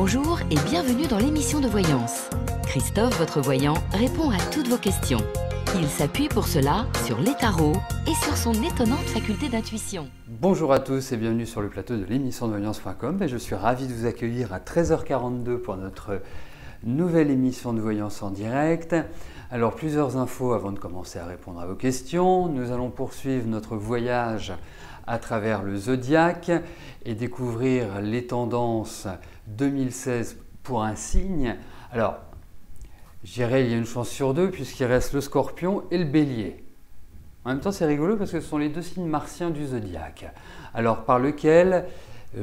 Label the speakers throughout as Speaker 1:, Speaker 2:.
Speaker 1: Bonjour et bienvenue dans l'émission de voyance. Christophe, votre voyant, répond à toutes vos questions. Il s'appuie pour cela sur les tarots et sur son étonnante faculté d'intuition.
Speaker 2: Bonjour à tous et bienvenue sur le plateau de l'émission de voyance.com. Je suis ravi de vous accueillir à 13h42 pour notre nouvelle émission de voyance en direct. Alors plusieurs infos avant de commencer à répondre à vos questions. Nous allons poursuivre notre voyage à travers le zodiaque et découvrir les tendances 2016 pour un signe. Alors, je dirais il y a une chance sur deux puisqu'il reste le Scorpion et le Bélier. En même temps, c'est rigolo parce que ce sont les deux signes martiens du zodiaque. Alors, par lequel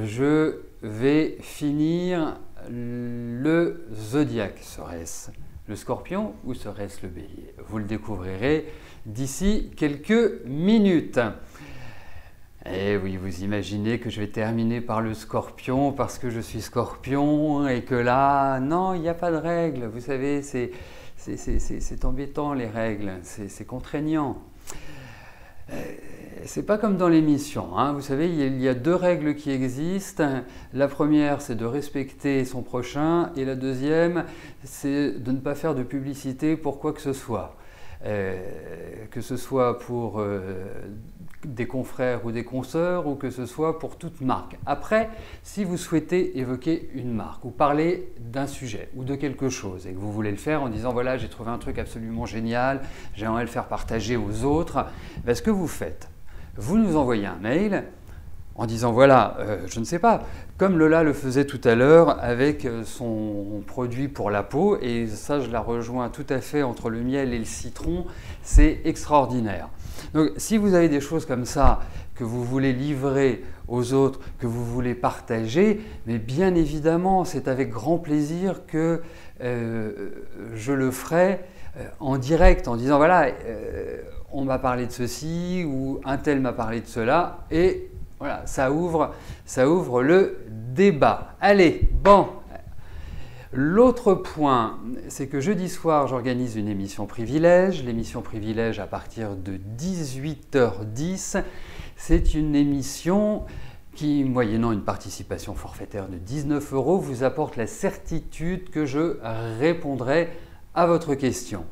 Speaker 2: je vais finir le zodiaque. Serait-ce le Scorpion ou serait-ce le Bélier? Vous le découvrirez d'ici quelques minutes. Et oui, vous imaginez que je vais terminer par le Scorpion parce que je suis Scorpion et que là, non, il n'y a pas de règles. Vous savez, c'est embêtant les règles, c'est contraignant. C'est pas comme dans l'émission, hein. Vous savez, il y a deux règles qui existent. La première, c'est de respecter son prochain et la deuxième, c'est de ne pas faire de publicité pour quoi que ce soit. Que ce soit pour des confrères ou des consoeurs ou que ce soit pour toute marque. Après, si vous souhaitez évoquer une marque ou parler d'un sujet ou de quelque chose et que vous voulez le faire en disant voilà, j'ai trouvé un truc absolument génial, j'aimerais le faire partager aux autres, ben, ce que vous faites, vous nous envoyez un mail en disant voilà, je ne sais pas, comme Lola le faisait tout à l'heure avec son produit pour la peau, et ça je la rejoins tout à fait entre le miel et le citron, c'est extraordinaire. Donc si vous avez des choses comme ça que vous voulez livrer aux autres, que vous voulez partager, mais bien évidemment c'est avec grand plaisir que je le ferai en direct en disant voilà, on m'a parlé de ceci ou un tel m'a parlé de cela et voilà, ça ouvre le débat. Allez, bon. L'autre point, c'est que jeudi soir, j'organise une émission privilège. L'émission privilège à partir de 18h10. C'est une émission qui, moyennant une participation forfaitaire de 19 €, vous apporte la certitude que je répondrai à votre question.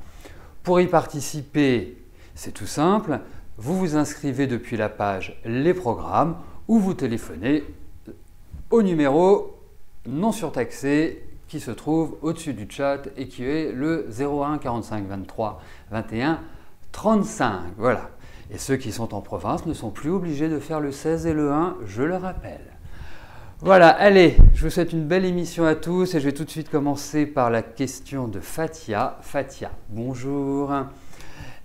Speaker 2: Pour y participer, c'est tout simple. Vous vous inscrivez depuis la page Les programmes ou vous téléphonez au numéro non surtaxé qui se trouve au-dessus du chat et qui est le 01 45 23 21 35. Voilà. Et ceux qui sont en province ne sont plus obligés de faire le 16 et le 1, je le rappelle. Voilà, allez, je vous souhaite une belle émission à tous et je vais tout de suite commencer par la question de Fatia. Fatia, bonjour.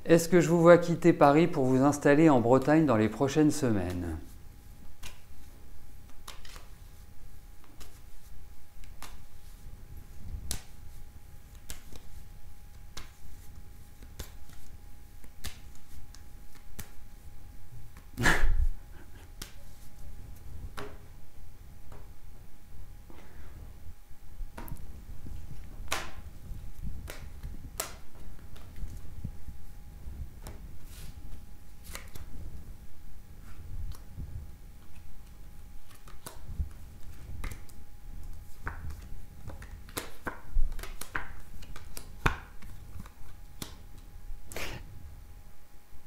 Speaker 2: Est-ce que je vous vois quitter Paris pour vous installer en Bretagne dans les prochaines semaines?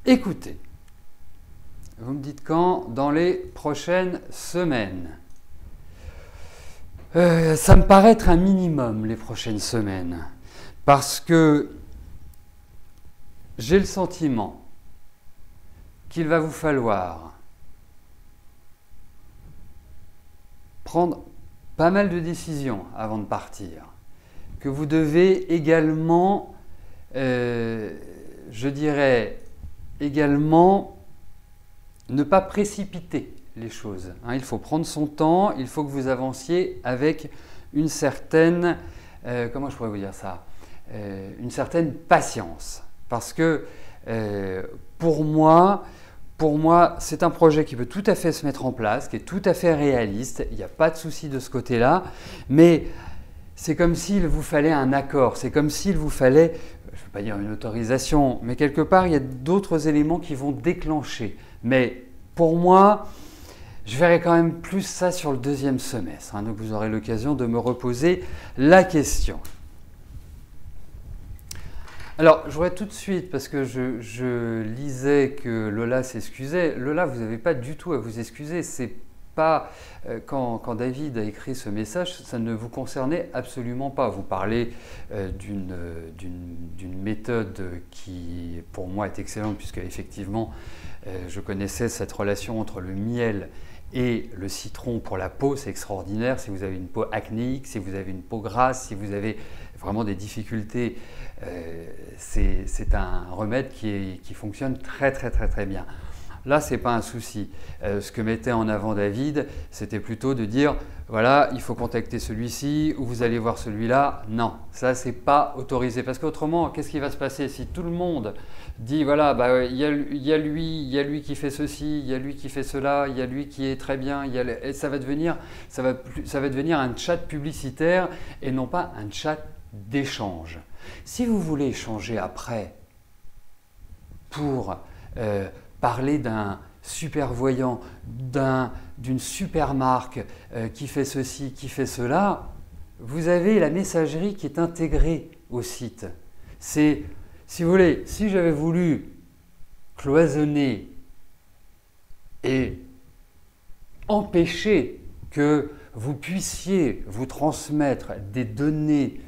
Speaker 2: Écoutez, vous me dites quand? Dans les prochaines semaines. Ça me paraît être un minimum les prochaines semaines, parce que j'ai le sentiment qu'il va vous falloir prendre pas mal de décisions avant de partir, que vous devez également, je dirais, également ne pas précipiter les choses. Il faut prendre son temps, il faut que vous avanciez avec une certaine, comment je pourrais vous dire ça, une certaine patience. Parce que pour moi, c'est un projet qui peut tout à fait se mettre en place, qui est tout à fait réaliste, il n'y a pas de souci de ce côté-là, mais c'est comme s'il vous fallait un accord, c'est comme s'il vous fallait, je ne veux pas dire une autorisation, mais quelque part, il y a d'autres éléments qui vont déclencher. Mais pour moi, Je verrai quand même plus ça sur le deuxième semestre, hein, donc vous aurez l'occasion de me reposer la question. Alors, je voudrais tout de suite, parce que je lisais que Lola s'excusait. Lola, vous n'avez pas du tout à vous excuser. C'est pas quand David a écrit ce message, ça ne vous concernait absolument pas. Vous parlez d'une méthode qui, pour moi, est excellente, puisque effectivement, je connaissais cette relation entre le miel et le citron pour la peau. C'est extraordinaire. Si vous avez une peau acnéique, si vous avez une peau grasse, si vous avez vraiment des difficultés, c'est un remède qui fonctionne très bien. Là, ce n'est pas un souci. Ce que mettait en avant David, c'était plutôt de dire, voilà, il faut contacter celui-ci ou vous allez voir celui-là. Non, ça, ce n'est pas autorisé. Parce qu'autrement, qu'est-ce qui va se passer si tout le monde dit, voilà, bah, y a lui qui fait ceci, il y a lui qui fait cela, il y a lui qui est très bien, et ça va devenir un chat publicitaire et non pas un chat d'échange. Si vous voulez échanger après pour parler d'un super voyant, d'une super marque qui fait ceci, qui fait cela, vous avez la messagerie qui est intégrée au site. C'est, si vous voulez, si j'avais voulu cloisonner et empêcher que vous puissiez vous transmettre des données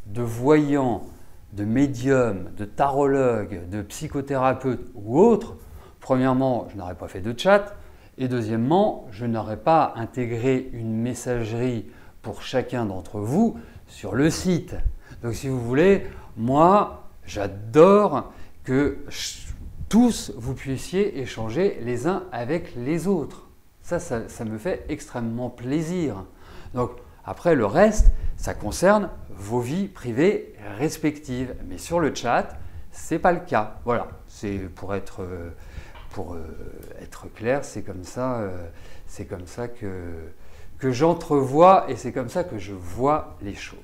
Speaker 2: de voyants, de médiums, de tarologues, de psychothérapeutes ou autres, premièrement, je n'aurais pas fait de chat, et deuxièmement, je n'aurais pas intégré une messagerie pour chacun d'entre vous sur le site. Donc si vous voulez, moi, j'adore que tous vous puissiez échanger les uns avec les autres. Ça me fait extrêmement plaisir. Donc après, le reste, ça concerne vos vies privées respectives. Mais sur le chat, ce n'est pas le cas. Voilà, c'est pour être clair, c'est comme ça que j'entrevois et c'est comme ça que je vois les choses.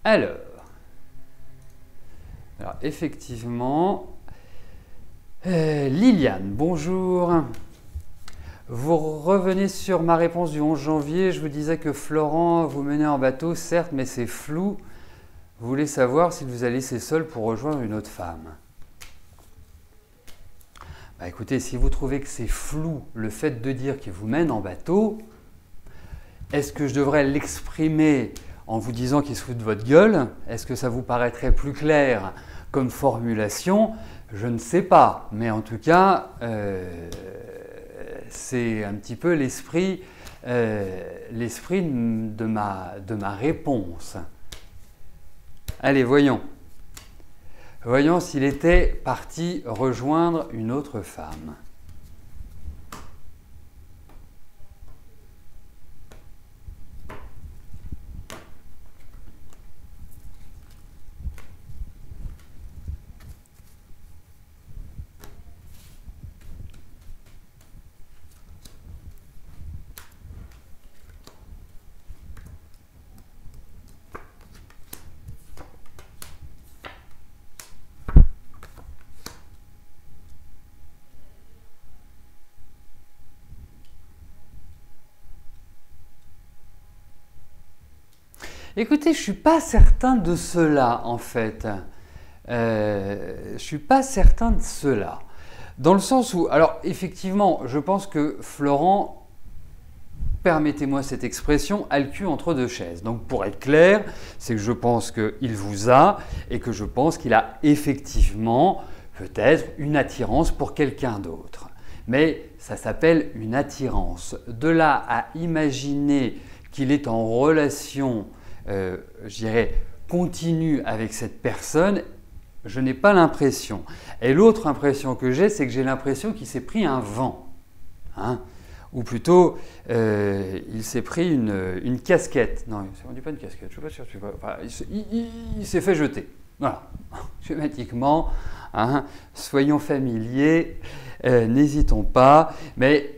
Speaker 2: Alors effectivement, Liliane, bonjour. Vous revenez sur ma réponse du 11 janvier. Je vous disais que Florent vous menait en bateau, certes, mais c'est flou. Vous voulez savoir s'il vous a laissé seul pour rejoindre une autre femme. Bah écoutez, si vous trouvez que c'est flou le fait de dire qu'il vous mène en bateau, est-ce que je devrais l'exprimer en vous disant qu'il se fout de votre gueule? Est-ce que ça vous paraîtrait plus clair comme formulation? Je ne sais pas, mais en tout cas, c'est un petit peu l'esprit de ma réponse. Allez, voyons. Voyons s'il était parti rejoindre une autre femme. Écoutez, je ne suis pas certain de cela en fait. Je ne suis pas certain de cela. Dans le sens où, alors effectivement, je pense que Florent, permettez-moi cette expression, a le cul entre deux chaises. Donc pour être clair, c'est que je pense qu'il vous a et que je pense qu'il a effectivement peut-être une attirance pour quelqu'un d'autre. Mais ça s'appelle une attirance. De là à imaginer qu'il est en relation je dirais, continue avec cette personne, je n'ai pas l'impression. Et l'autre impression que j'ai, c'est que j'ai l'impression qu'il s'est pris un vent. Hein, ou plutôt, il s'est pris une casquette. Non, on ne dit pas une casquette, je ne suis pas sûr. Enfin, il s'est fait jeter. Voilà, schématiquement, hein, soyons familiers, n'hésitons pas. Mais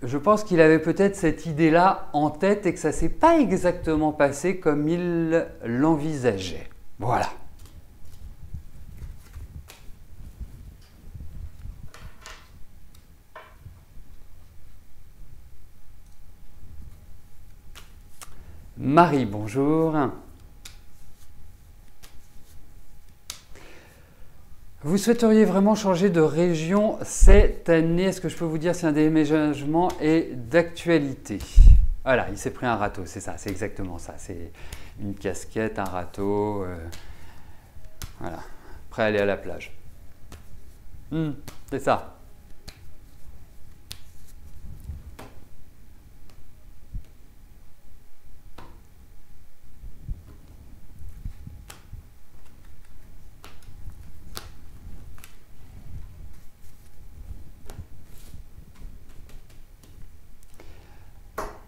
Speaker 2: je pense qu'il avait peut-être cette idée-là en tête et que ça ne s'est pas exactement passé comme il l'envisageait. Voilà. Marie, bonjour. Vous souhaiteriez vraiment changer de région cette année? Est-ce que je peux vous dire si un déménagement est d'actualité? Voilà, il s'est pris un râteau, c'est ça, c'est exactement ça. C'est une casquette, un râteau, voilà, prêt à aller à la plage. C'est ça.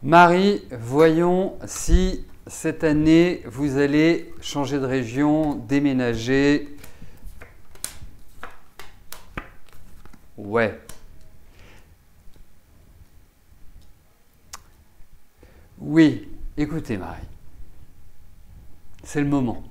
Speaker 2: Marie, voyons si cette année vous allez changer de région, déménager. Ouais. Oui, écoutez Marie, c'est le moment.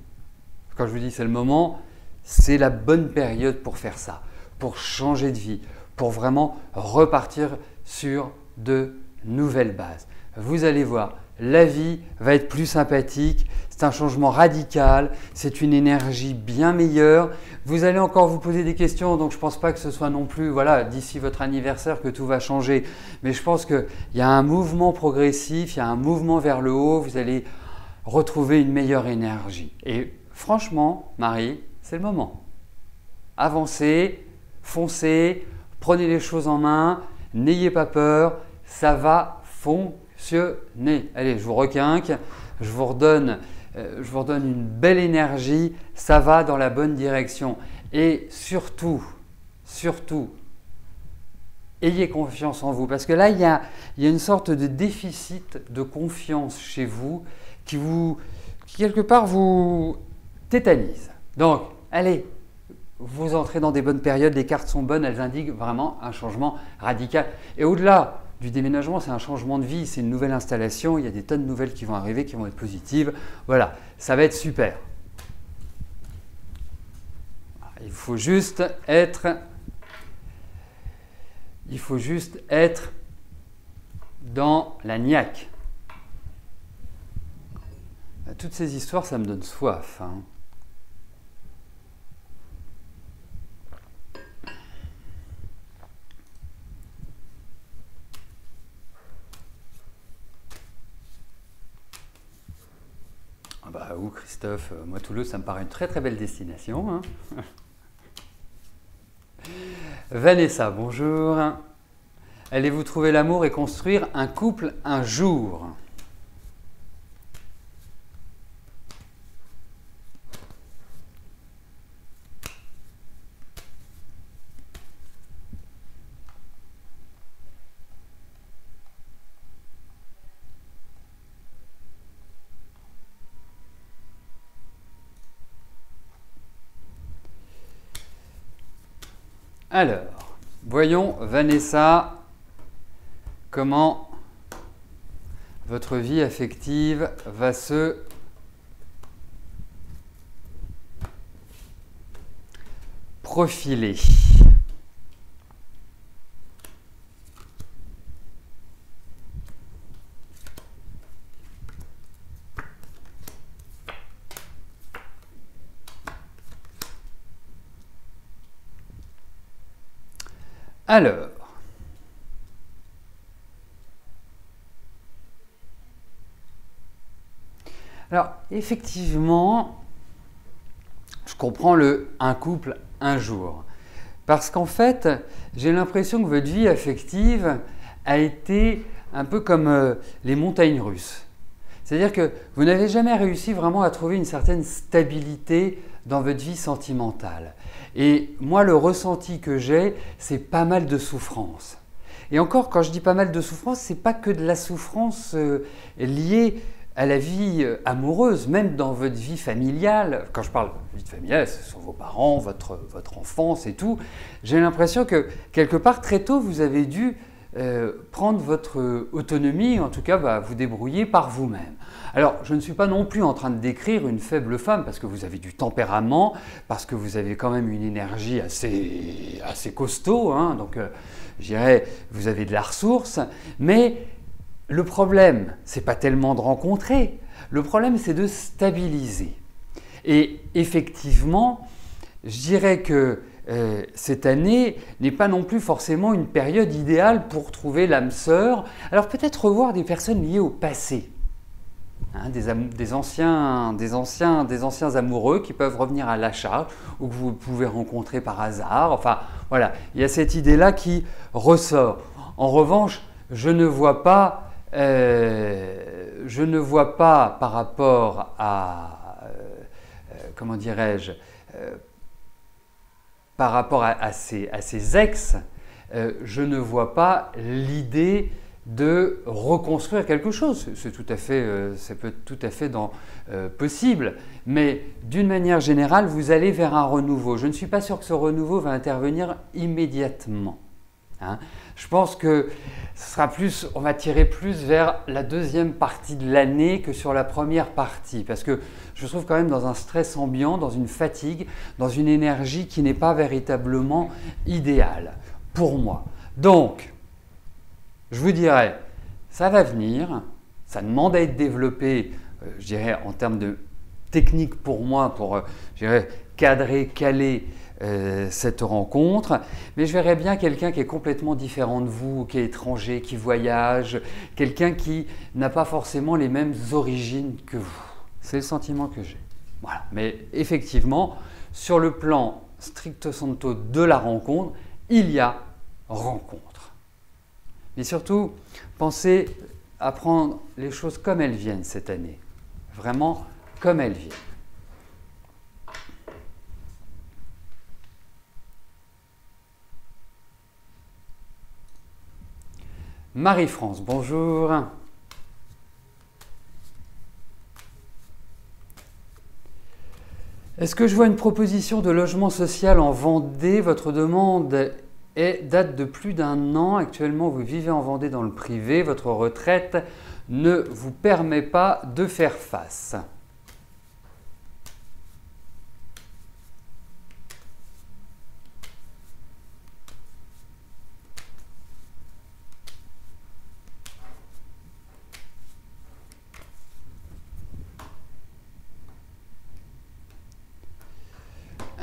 Speaker 2: Quand je vous dis c'est le moment, c'est la bonne période pour faire ça, pour changer de vie, pour vraiment repartir sur de nouvelles bases. Vous allez voir, la vie va être plus sympathique, c'est un changement radical, c'est une énergie bien meilleure. Vous allez encore vous poser des questions, donc je ne pense pas que ce soit non plus d'ici votre anniversaire que tout va changer. Mais je pense qu'il y a un mouvement progressif, il y a un mouvement vers le haut, vous allez retrouver une meilleure énergie. Et franchement, Marie, c'est le moment. Avancez, foncez, prenez les choses en main, n'ayez pas peur, ça va fonctionner. Allez, je vous requinque, je vous redonne une belle énergie, ça va dans la bonne direction. Et surtout, ayez confiance en vous. Parce que là, il y a une sorte de déficit de confiance chez vous qui quelque part, vous tétanise. Donc, allez, vous entrez dans des bonnes périodes, les cartes sont bonnes, elles indiquent vraiment un changement radical. Et au-delà du déménagement, c'est un changement de vie, c'est une nouvelle installation, il y a des tonnes de nouvelles qui vont arriver, qui vont être positives. Voilà, ça va être super. Il faut juste être dans la niaque. Toutes ces histoires, ça me donne soif. Où Christophe, moi Toulouse, ça me paraît une très très belle destination. Vanessa, bonjour. Allez-vous trouver l'amour et construire un couple un jour? Alors, voyons Vanessa, comment votre vie affective va se profiler. Alors, effectivement, je comprends un couple un jour. Parce qu'en fait, j'ai l'impression que votre vie affective a été un peu comme les montagnes russes. C'est-à-dire que vous n'avez jamais réussi vraiment à trouver une certaine stabilité dans votre vie sentimentale. Et moi, le ressenti que j'ai, c'est pas mal de souffrance. Et encore, quand je dis pas mal de souffrance, c'est pas que de la souffrance liée à la vie amoureuse, même dans votre vie familiale. Quand je parle de vie familiale, ce sont vos parents, votre enfance et tout. J'ai l'impression que quelque part, très tôt, vous avez dû prendre votre autonomie, en tout cas vous débrouiller par vous-même. Alors, je ne suis pas non plus en train de décrire une faible femme parce que vous avez du tempérament, parce que vous avez quand même une énergie assez costaud, hein, donc je dirais vous avez de la ressource, mais le problème, c'est pas tellement de rencontrer, le problème c'est de stabiliser. Et effectivement, je dirais que cette année n'est pas non plus forcément une période idéale pour trouver l'âme sœur. Alors peut-être revoir des personnes liées au passé, hein, des anciens amoureux qui peuvent revenir à la charge ou que vous pouvez rencontrer par hasard. Enfin voilà, il y a cette idée-là qui ressort. En revanche, je ne vois pas par rapport à comment dirais-je, par rapport à ces ex, je ne vois pas l'idée de reconstruire quelque chose. Ça peut être tout à fait possible, mais d'une manière générale, vous allez vers un renouveau. Je ne suis pas sûr que ce renouveau va intervenir immédiatement. Hein. Je pense que ce sera on va tirer plus vers la deuxième partie de l'année que sur la première partie, parce que je me trouve quand même dans un stress ambiant, dans une fatigue, dans une énergie qui n'est pas véritablement idéale pour moi. Donc, je vous dirais, ça va venir, ça demande à être développé, je dirais en termes de technique pour moi, pour je dirais, cadrer, caler cette rencontre, mais je verrais bien quelqu'un qui est complètement différent de vous, qui est étranger, qui voyage, quelqu'un qui n'a pas forcément les mêmes origines que vous. C'est le sentiment que j'ai. Voilà. Mais effectivement, sur le plan stricto sensu de la rencontre, il y a rencontre. Mais surtout, pensez à prendre les choses comme elles viennent cette année. Vraiment comme elles viennent. Marie-France, bonjour. Est-ce que je vois une proposition de logement social en Vendée? Votre demande date de plus d'1 an. Actuellement, vous vivez en Vendée dans le privé. Votre retraite ne vous permet pas de faire face.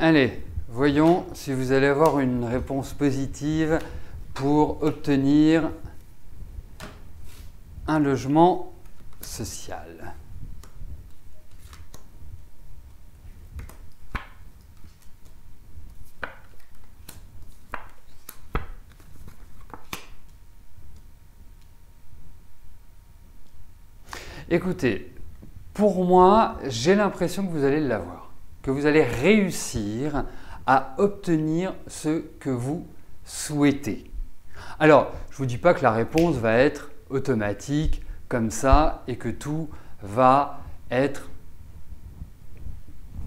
Speaker 2: Allez, voyons si vous allez avoir une réponse positive pour obtenir un logement social. Écoutez, pour moi, j'ai l'impression que vous allez l'avoir. Que vous allez réussir à obtenir ce que vous souhaitez. Alors, je ne vous dis pas que la réponse va être automatique, comme ça, et que tout va être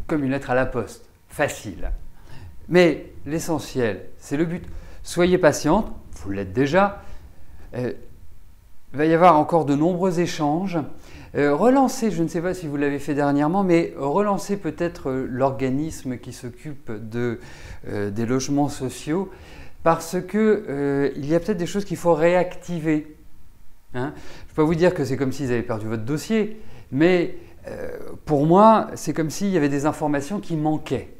Speaker 2: comme une lettre à la poste, facile. Mais l'essentiel, c'est le but. Soyez patiente, vous l'êtes déjà. Il va y avoir encore de nombreux échanges. Relancez, je ne sais pas si vous l'avez fait dernièrement, mais relancez peut-être l'organisme qui s'occupe des logements sociaux parce qu'il y a peut-être des choses qu'il faut réactiver. Hein, je ne peux pas vous dire que c'est comme s'ils avaient perdu votre dossier, mais pour moi, c'est comme s'il y avait des informations qui manquaient.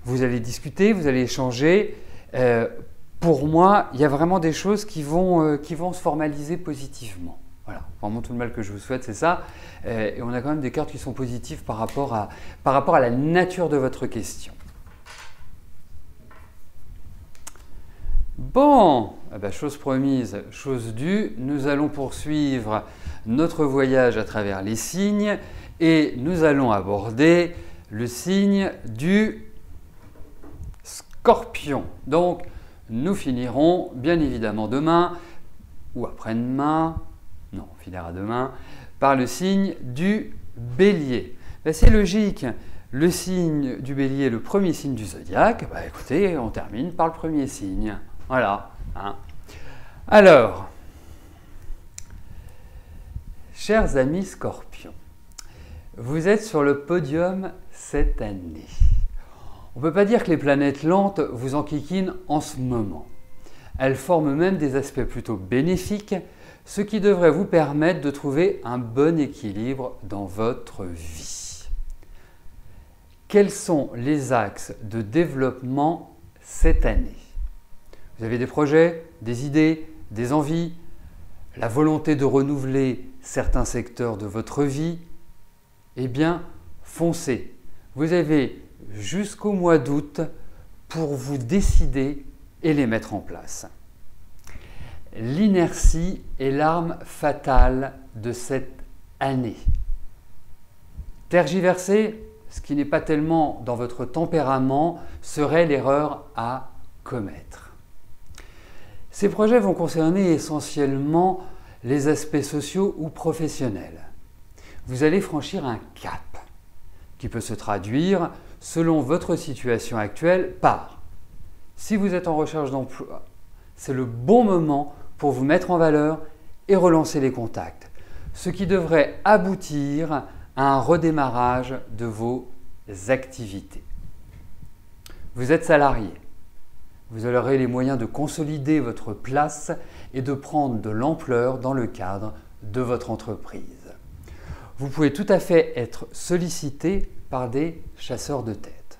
Speaker 2: Vous allez discuter, vous allez échanger. Pour moi, il y a vraiment des choses qui vont se formaliser positivement. Voilà, vraiment tout le mal que je vous souhaite, c'est ça. Et on a quand même des cartes qui sont positives par rapport à la nature de votre question. Bon, eh ben, chose promise, chose due, nous allons poursuivre notre voyage à travers les signes et nous allons aborder le signe du Scorpion. Donc, nous finirons bien évidemment demain ou après-demain, non, on finira demain, par le signe du Bélier. Ben, c'est logique, le signe du Bélier est le premier signe du zodiaque. Ben, écoutez, on termine par le premier signe. Voilà, hein. Alors, chers amis Scorpions, vous êtes sur le podium cette année. On ne peut pas dire que les planètes lentes vous enquiquinent en ce moment. Elles forment même des aspects plutôt bénéfiques, ce qui devrait vous permettre de trouver un bon équilibre dans votre vie. Quels sont les axes de développement cette année? Vous avez des projets, des idées, des envies, la volonté de renouveler certains secteurs de votre vie? Eh bien, foncez. Vous avez jusqu'au mois d'août pour vous décider et les mettre en place. L'inertie est l'arme fatale de cette année. Tergiverser, ce qui n'est pas tellement dans votre tempérament, serait l'erreur à commettre. Ces projets vont concerner essentiellement les aspects sociaux ou professionnels. Vous allez franchir un cap qui peut se traduire selon votre situation actuelle par: si vous êtes en recherche d'emploi, c'est le bon moment pour vous mettre en valeur et relancer les contacts, ce qui devrait aboutir à un redémarrage de vos activités. Vous êtes salarié. Vous aurez les moyens de consolider votre place et de prendre de l'ampleur dans le cadre de votre entreprise. Vous pouvez tout à fait être sollicité par des chasseurs de tête.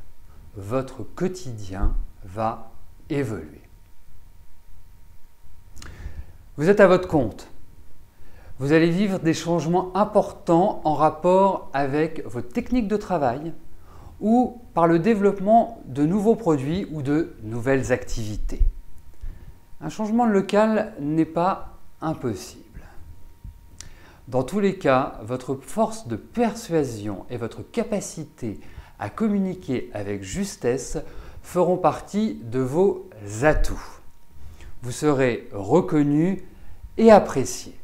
Speaker 2: Votre quotidien va évoluer. Vous êtes à votre compte. Vous allez vivre des changements importants en rapport avec votre technique de travail ou par le développement de nouveaux produits ou de nouvelles activités. Un changement local n'est pas impossible. Dans tous les cas, votre force de persuasion et votre capacité à communiquer avec justesse feront partie de vos atouts. Vous serez reconnu et apprécié.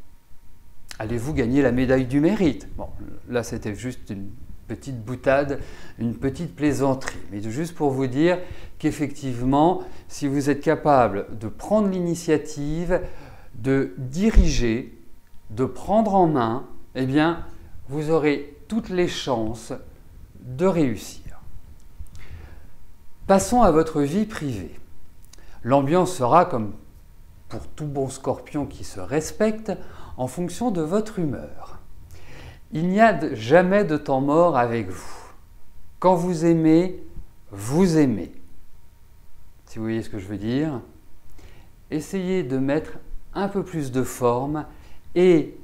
Speaker 2: Allez-vous gagner la médaille du mérite? Bon, là c'était juste une petite boutade, une petite plaisanterie, mais juste pour vous dire qu'effectivement, si vous êtes capable de prendre l'initiative, de diriger, de prendre en main, eh bien, vous aurez toutes les chances de réussir. Passons à votre vie privée. L'ambiance sera, comme pour tout bon Scorpion qui se respecte, en fonction de votre humeur. Il n'y a jamais de temps mort avec vous. Quand vous aimez, vous aimez. Si vous voyez ce que je veux dire, essayez de mettre un peu plus de forme et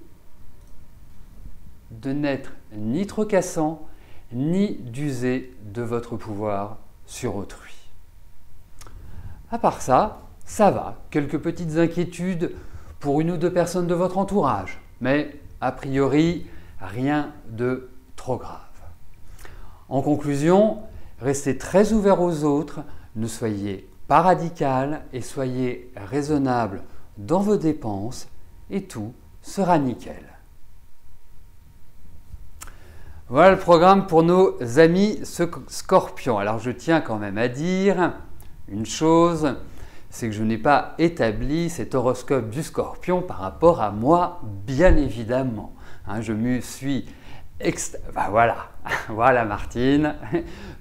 Speaker 2: de n'être ni trop cassant, ni d'user de votre pouvoir sur autrui. À part ça, ça va. Quelques petites inquiétudes pour une ou deux personnes de votre entourage, mais a priori, rien de trop grave. En conclusion, restez très ouvert aux autres, ne soyez pas radical et soyez raisonnable dans vos dépenses et tout sera nickel. Voilà le programme pour nos amis Scorpions. Alors je tiens quand même à dire une chose, c'est que je n'ai pas établi cet horoscope du Scorpion par rapport à moi, bien évidemment. Je me suis voilà Martine,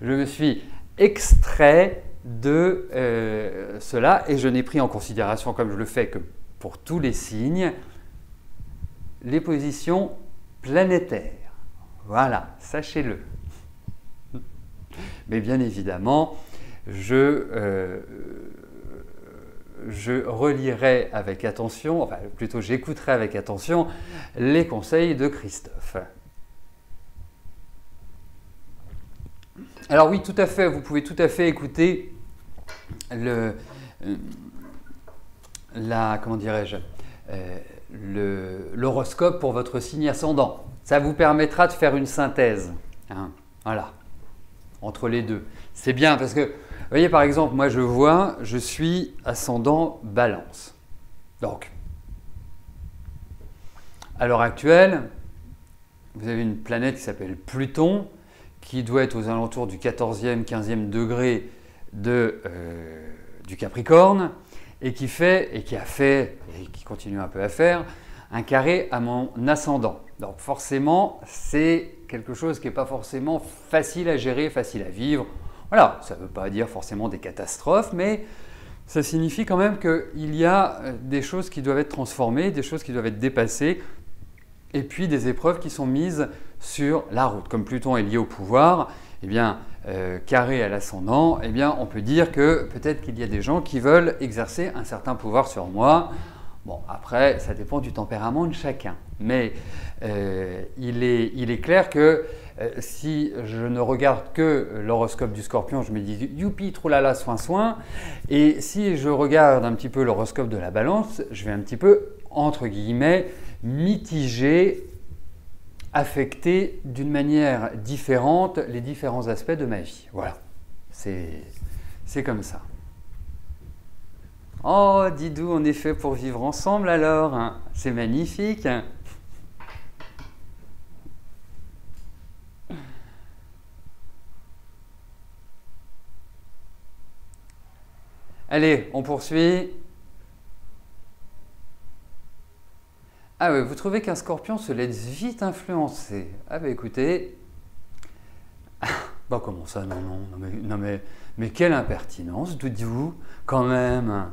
Speaker 2: je me suis extrait de cela et je n'ai pris en considération, comme je le fais que pour tous les signes, les positions planétaires. Voilà, sachez-le. Mais bien évidemment, je relirai avec attention, enfin plutôt j'écouterai avec attention les conseils de Christophe. Alors oui, tout à fait, vous pouvez tout à fait écouter l'horoscope pour votre signe ascendant. Ça vous permettra de faire une synthèse, voilà, entre les deux. C'est bien parce que, vous voyez par exemple, moi je suis ascendant Balance. Donc, à l'heure actuelle, vous avez une planète qui s'appelle Pluton, qui doit être aux alentours du 14e, 15e degré du Capricorne, et qui a fait, et qui continue un peu à faire, un carré à mon ascendant. Donc forcément, c'est quelque chose qui n'est pas forcément facile à gérer, facile à vivre. Voilà, ça ne veut pas dire forcément des catastrophes, mais ça signifie quand même qu'il y a des choses qui doivent être transformées, des choses qui doivent être dépassées, et puis des épreuves qui sont mises sur la route. Comme Pluton est lié au pouvoir, eh bien, carré à l'ascendant, eh bien, on peut dire que peut-être qu'il y a des gens qui veulent exercer un certain pouvoir sur moi. Bon, après, ça dépend du tempérament de chacun. Mais il est clair que si je ne regarde que l'horoscope du Scorpion, je me dis youpi, troulala, soin, soin. Et si je regarde un petit peu l'horoscope de la Balance, je vais un petit peu, entre guillemets, mitigé, affecter d'une manière différente les différents aspects de ma vie. Voilà, c'est comme ça. Oh, Didou, on est fait pour vivre ensemble alors, hein. C'est magnifique. Allez, on poursuit. Ah oui, vous trouvez qu'un Scorpion se laisse vite influencer? Ah bah écoutez, bah comment ça, non mais quelle impertinence, dites-vous, quand même.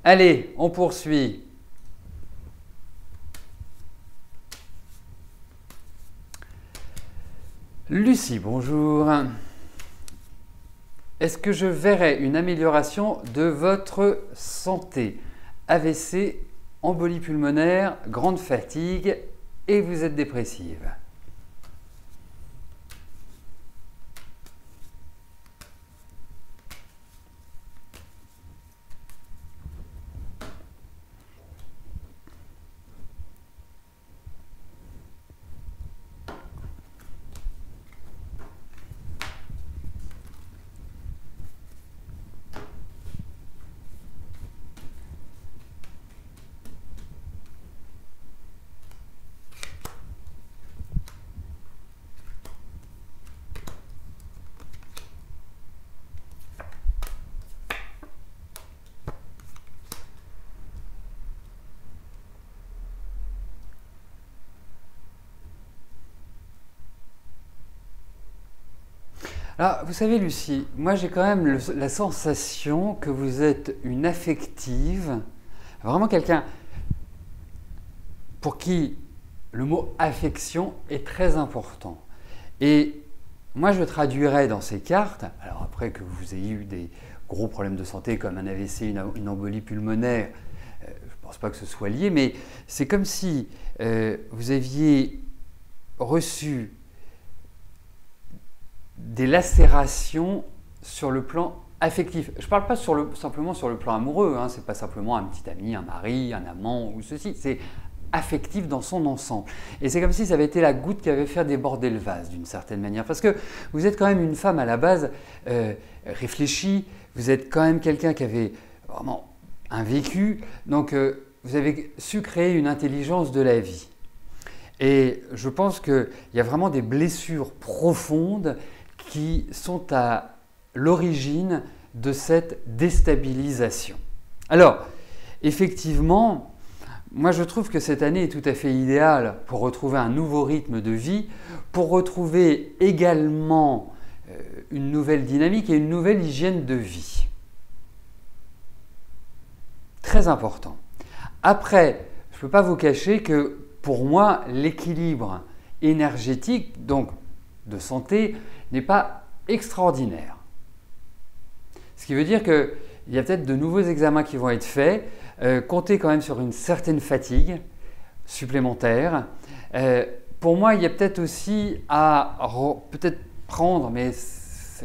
Speaker 2: Allez, on poursuit. Lucie, bonjour. Est-ce que je verrai une amélioration de votre santé? AVC, embolie pulmonaire, grande fatigue et vous êtes dépressive. Alors, vous savez, Lucie, moi j'ai quand même la sensation que vous êtes une affective, vraiment quelqu'un pour qui le mot affection est très important. Et moi je traduirais dans ces cartes, alors après que vous ayez eu des gros problèmes de santé comme un AVC, une embolie pulmonaire, je ne pense pas que ce soit lié, mais c'est comme si vous aviez reçu des lacérations sur le plan affectif. Je ne parle pas simplement sur le plan amoureux, hein, ce n'est pas simplement un petit ami, un mari, un amant ou ceci, c'est affectif dans son ensemble. Et c'est comme si ça avait été la goutte qui avait fait déborder le vase d'une certaine manière. Parce que vous êtes quand même une femme à la base réfléchie, vous êtes quand même quelqu'un qui avait vraiment un vécu, donc vous avez su créer une intelligence de la vie. Et je pense qu'il y a vraiment des blessures profondes qui sont à l'origine de cette déstabilisation. Alors, effectivement, moi je trouve que cette année est tout à fait idéale pour retrouver un nouveau rythme de vie, pour retrouver également une nouvelle dynamique et une nouvelle hygiène de vie. Très important. Après, je ne peux pas vous cacher que pour moi, l'équilibre énergétique, donc de santé, n'est pas extraordinaire. Ce qui veut dire qu'il y a peut-être de nouveaux examens qui vont être faits. Comptez quand même sur une certaine fatigue supplémentaire. Pour moi, il y a peut-être aussi à prendre, mais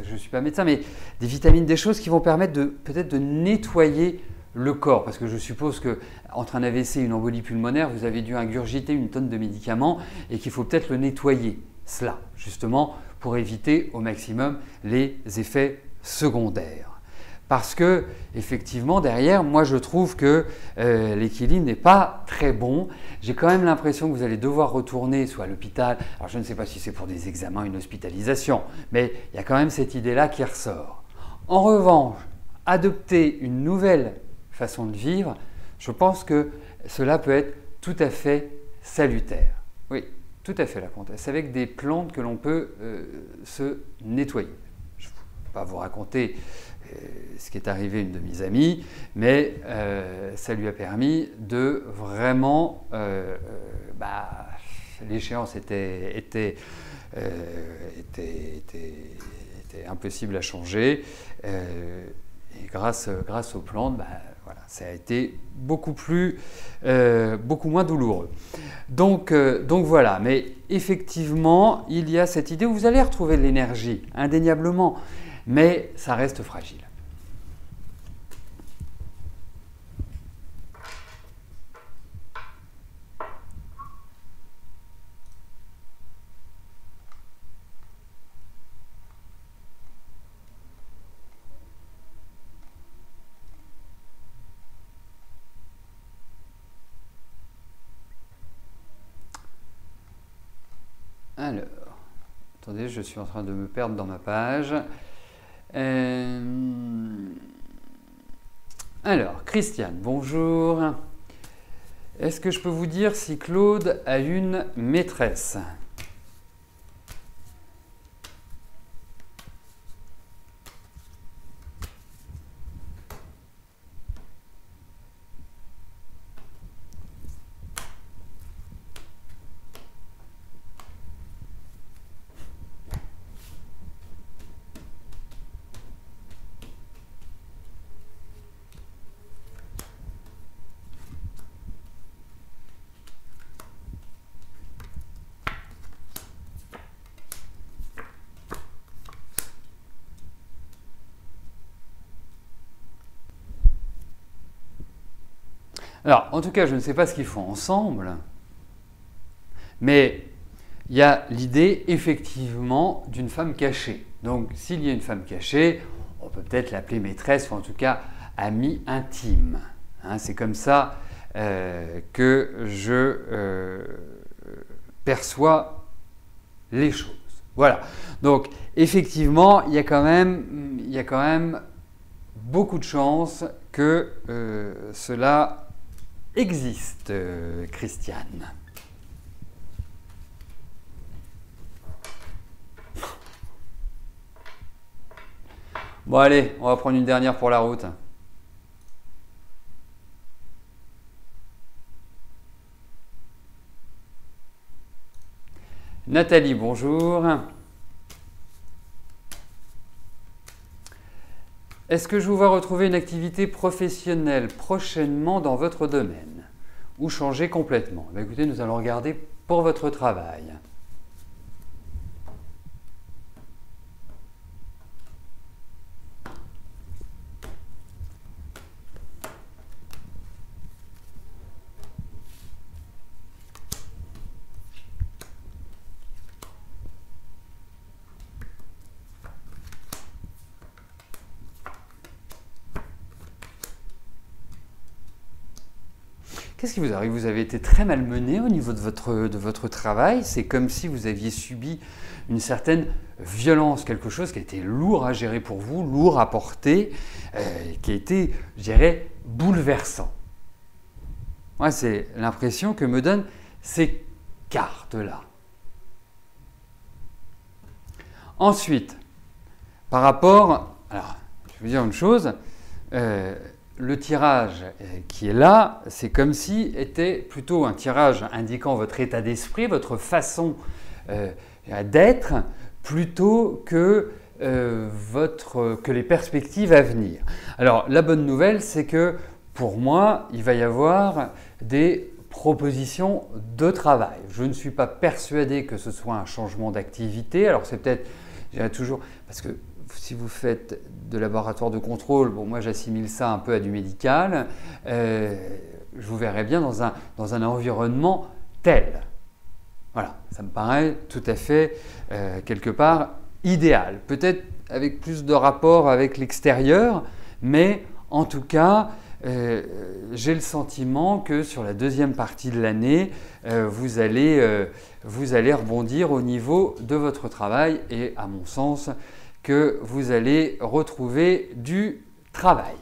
Speaker 2: je ne suis pas médecin, mais des vitamines, des choses qui vont permettre peut-être de nettoyer le corps, parce que je suppose qu'entre un AVC et une embolie pulmonaire, vous avez dû ingurgiter une tonne de médicaments et qu'il faut peut-être le nettoyer, cela, justement, pour éviter au maximum les effets secondaires. Parce que, effectivement, derrière, moi je trouve que l'équilibre n'est pas très bon. J'ai quand même l'impression que vous allez devoir retourner soit à l'hôpital. Alors je ne sais pas si c'est pour des examens, une hospitalisation, mais il y a quand même cette idée-là qui ressort. En revanche, adopter une nouvelle façon de vivre, je pense que cela peut être tout à fait salutaire. Oui, tout à fait la comtesse. Avec des plantes que l'on peut se nettoyer. Je ne vais pas vous raconter ce qui est arrivé à une de mes amies, mais ça lui a permis de vraiment... l'échéance était impossible à changer. Et grâce aux plantes, voilà, ça a été beaucoup moins douloureux. Donc voilà, mais effectivement, il y a cette idée où vous allez retrouver de l'énergie, indéniablement, mais ça reste fragile. Alors, attendez, je suis en train de me perdre dans ma page. Alors, Christiane, bonjour. Est-ce que je peux vous dire si Claude a une maîtresse ? Alors, en tout cas, je ne sais pas ce qu'ils font ensemble, mais il y a l'idée, effectivement, d'une femme cachée. Donc, s'il y a une femme cachée, on peut peut-être l'appeler maîtresse, ou en tout cas amie intime. Hein, c'est comme ça que je perçois les choses. Voilà. Donc, effectivement, il y a quand même beaucoup de chances que cela existe, Christiane. Bon allez, on va prendre une dernière pour la route. Nathalie, bonjour. Est-ce que je vous vois retrouver une activité professionnelle prochainement dans votre domaine ou changer complètement? Écoutez, nous allons regarder pour votre travail. Qu'est-ce qui vous arrive? Vous avez été très malmené au niveau de votre travail. C'est comme si vous aviez subi une certaine violence, quelque chose qui a été lourd à gérer pour vous, lourd à porter, qui a été, je dirais, bouleversant. Moi, c'est l'impression que me donnent ces cartes-là. Ensuite, par rapport... Alors, je vais vous dire une chose. Le tirage qui est là, c'est comme si était plutôt un tirage indiquant votre état d'esprit, votre façon d'être, plutôt que, que les perspectives à venir. Alors, la bonne nouvelle, c'est que pour moi, il va y avoir des propositions de travail. Je ne suis pas persuadé que ce soit un changement d'activité. Alors, c'est peut-être, je dirais toujours, parce que si vous faites de laboratoire de contrôle, bon, moi j'assimile ça un peu à du médical, je vous verrai bien dans un environnement tel. Voilà, ça me paraît tout à fait quelque part idéal. Peut-être avec plus de rapport avec l'extérieur, mais en tout cas, j'ai le sentiment que sur la deuxième partie de l'année, vous allez rebondir au niveau de votre travail et à mon sens, que vous allez retrouver du travail.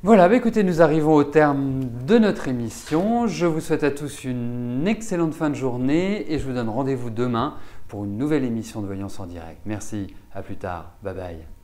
Speaker 2: Voilà, écoutez, nous arrivons au terme de notre émission. Je vous souhaite à tous une excellente fin de journée et je vous donne rendez-vous demain pour une nouvelle émission de Voyance en direct. Merci, à plus tard, bye bye.